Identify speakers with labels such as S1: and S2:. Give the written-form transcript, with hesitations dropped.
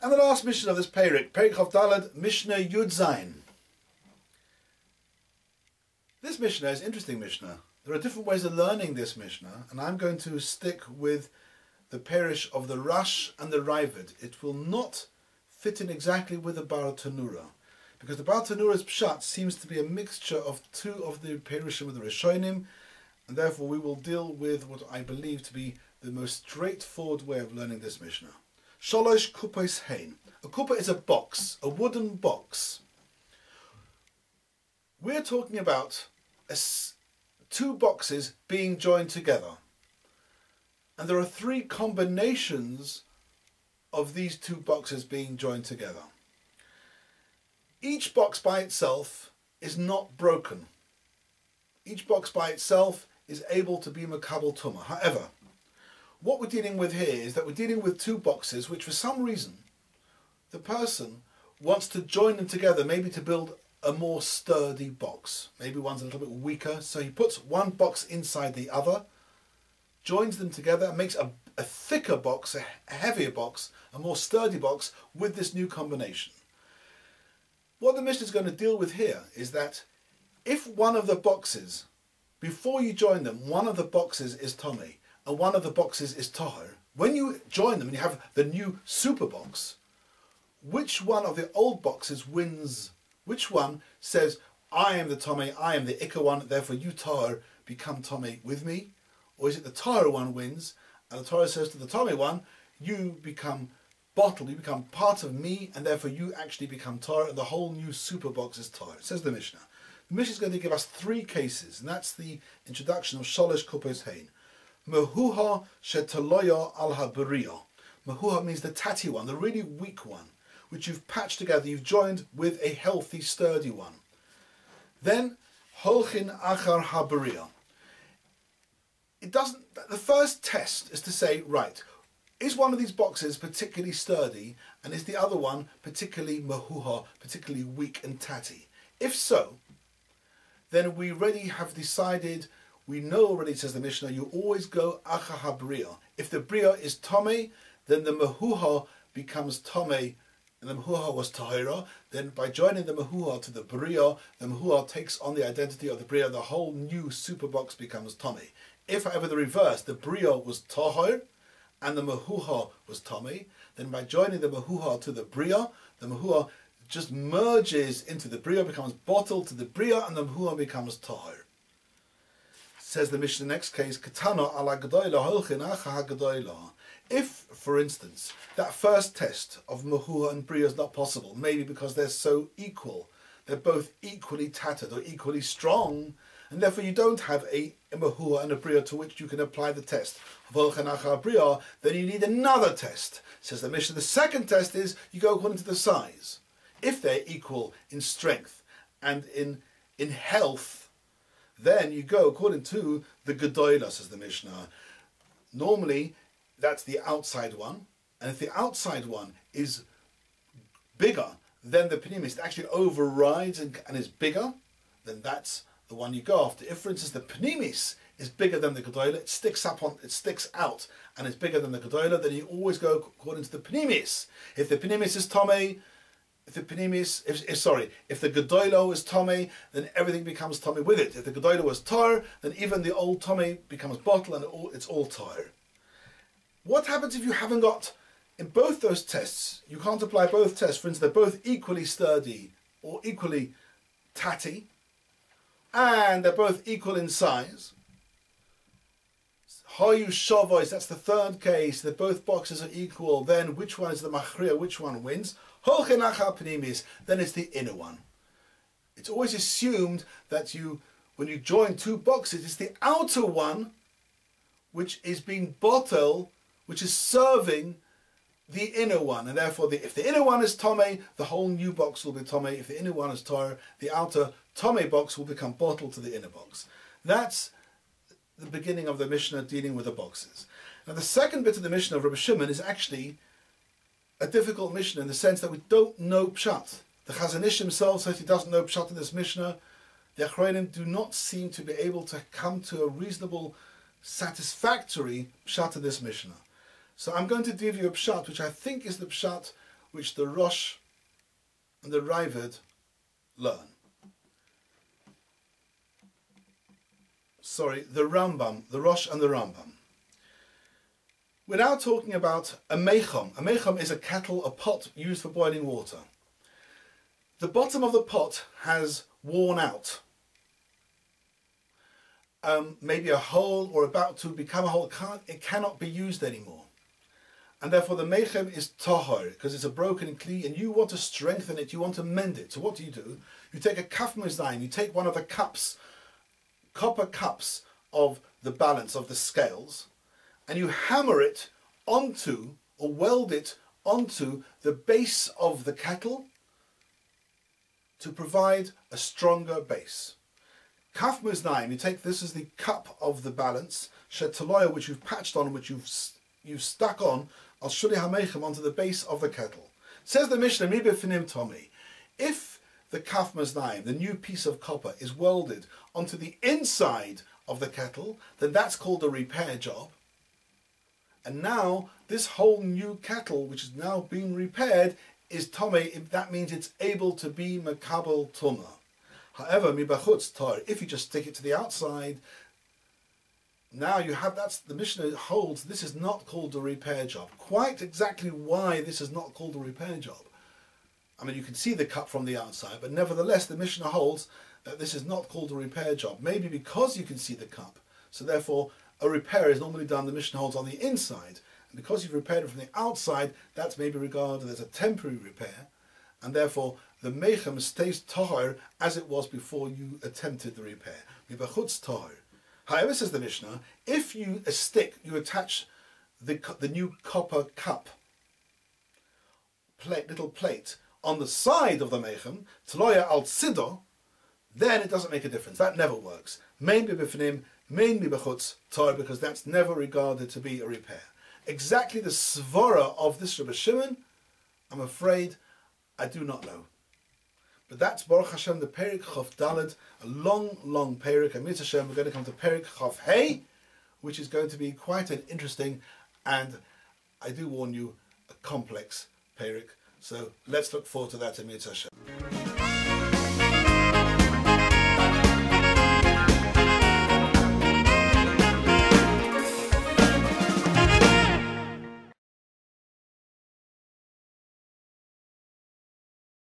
S1: And the last Mishnah of this Perik, Perik Chav Daled, Mishnah Yud Zayin. This Mishnah is an interesting Mishnah. There are different ways of learning this Mishnah, and I'm going to stick with the parish of the Rash and the Ravid. It will not fit in exactly with the Bar Tanura, because the Bar Tanura's Pshat seems to be a mixture of two of the Perishim of the Rishonim, and therefore we will deal with what I believe to be the most straightforward way of learning this Mishnah. Sholosh kupos hein. A kupa is a box, a wooden box. We're talking about two boxes being joined together. And there are three combinations of these two boxes being joined together. Each box by itself is not broken. Each box by itself is able to be makabel tumah. However, what we're dealing with here is that we're dealing with two boxes which for some reason the person wants to join them together, maybe to build a more sturdy box. Maybe one's a little bit weaker, so he puts one box inside the other, joins them together, makes a thicker box, a heavier box, a more sturdy box with this new combination. What the Mishnah is going to deal with here is that if one of the boxes, before you join them, one of the boxes is Tomei and one of the boxes is Tahor, when you join them and you have the new super box, which one of the old boxes wins? Which one says, I am the Tomei, I am the Ikka one, therefore you Tahor become Tomei with me? Or is it the Tahor one wins, and the Torah says to the Tomei one, you become bottled, you become part of me, and therefore you actually become Tahor, and the whole new super box is Tahor. It says the Mishnah. The Mishnah is going to give us three cases, and that's the introduction of Sholosh kupos hein. Mehuha shetaloya al haburiya. Mehuha means the tatty one, the really weak one, which you've patched together, you've joined with a healthy, sturdy one. Then, holchin achar haburiya. It doesn't. The first test is to say, right, is one of these boxes particularly sturdy, and is the other one particularly mehuha, particularly weak and tatty? If so, then we already have decided. We know already, says the Mishnah, you always go achar haburiya. If the bria is tomei, then the mehuha becomes tomei, and the mehuha was tahira. Then by joining the mehuha to the bria, the mehuha takes on the identity of the bria. The whole new super box becomes tomei. If, however, the reverse, the bria was tahir and the mehuha was tomei, then by joining the mehuha to the bria, the mehuha just merges into the bria, becomes bottled to the bria, and the mehuha becomes tahir. Says the Mishnah, next case, Katana ala gedoyla holchin acha hagedoyla. If, for instance, that first test of mehuha and bria is not possible, maybe because they're so equal, they're both equally tattered or equally strong, and therefore you don't have a mehuha and a bria to which you can apply the test of holchin acha bria, then you need another test. Says the Mishnah, the second test is you go according to the size. If they're equal in strength and in health, then you go according to the gedoyla, says the Mishnah. Normally, that's the outside one, and if the outside one is bigger than the pnimis, it actually overrides and is bigger, then that's the one you go after. If, for instance, the pnimis is bigger than the gedoyla, it sticks out, and it's bigger than the gedoyla, then you always go according to the pnimis. If the pnimis is tomei, if the gedoyla was tomei, then everything becomes tomei with it. If the gedoyla was tar, then even the old tomei becomes bottle, and it's all tar. What happens if you haven't got, in both those tests, you can't apply both tests, for instance, they're both equally sturdy or equally tatty, and they're both equal in size? Hayu shavos, that's the third case, that both boxes are equal, then which one is the machriya, which one wins? Holchin acha pnimis, then it's the inner one. It's always assumed that when you join two boxes, it's the outer one which is being bottled, which is serving the inner one, and therefore if the inner one is tomei, the whole new box will be tomei. If the inner one is tar, the outer tomei box will become bottled to the inner box. That's the beginning of the Mishnah dealing with the boxes. Now the second bit of the Mishnah of Rabbi Shimon is actually a difficult Mishnah in the sense that we don't know Pshat. The Chazon Ish himself says he doesn't know Pshat in this Mishnah. The Achronim do not seem to be able to come to a reasonable, satisfactory Pshat in this Mishnah. So I'm going to give you a Pshat which I think is the Pshat which the Rosh and the Ravid learn. Sorry, the Rambam, the Rosh and the Rambam. We're now talking about a mecham. A mecham is a kettle, a pot used for boiling water. The bottom of the pot has worn out. Maybe a hole or about to become a hole. It cannot be used anymore. And therefore the mechem is tahor, because it's a broken kli and you want to strengthen it, you want to mend it. So what do? You take a kaf mezayim, you take one of the cups, copper cups of the balance of the scales, and you hammer it onto, or weld it onto the base of the kettle to provide a stronger base. Kaf muznaim, you take this as the cup of the balance, shetaloya, which you've patched on, which you've stuck on, al shuli hamechem, onto the base of the kettle. Says the Mishnah, mi befinim tomi, if the kaf muznaim, the new piece of copper, is welded onto the inside of the kettle, then that's called a repair job. And now this whole new kettle, which is now being repaired, is tomei. That means it's able to be makabel tumah. However, mibachutz tar, if you just stick it to the outside, now you have, that's, the Mishnah holds this is not called a repair job. Quite exactly why this is not called a repair job, I mean, you can see the cup from the outside, but nevertheless the Mishnah holds that this is not called a repair job. Maybe because you can see the cup, so therefore a repair is normally done, the Mishnah holds, on the inside. And because you've repaired it from the outside, that's maybe regarded as a temporary repair, and therefore the mechem stays tahor as it was before you attempted the repair. Mibachutz tahor. However, says the Mishnah, if you attach the new copper cup, little plate, on the side of the mechem, tloya al tzido, then it doesn't make a difference. That never works. Main b'bifnim, main b'bachutz tahor, because that's never regarded to be a repair. Exactly the svara of this Rebbe Shimon, I'm afraid I do not know. But that's Baruch Hashem, the Perik Chav Daled, a long Perik, and Mitzvah Hashem, we're going to come to Perik Chav Hey, which is going to be quite an interesting, and I do warn you, a complex Perik. So let's look forward to that in Mitzvah Hashem.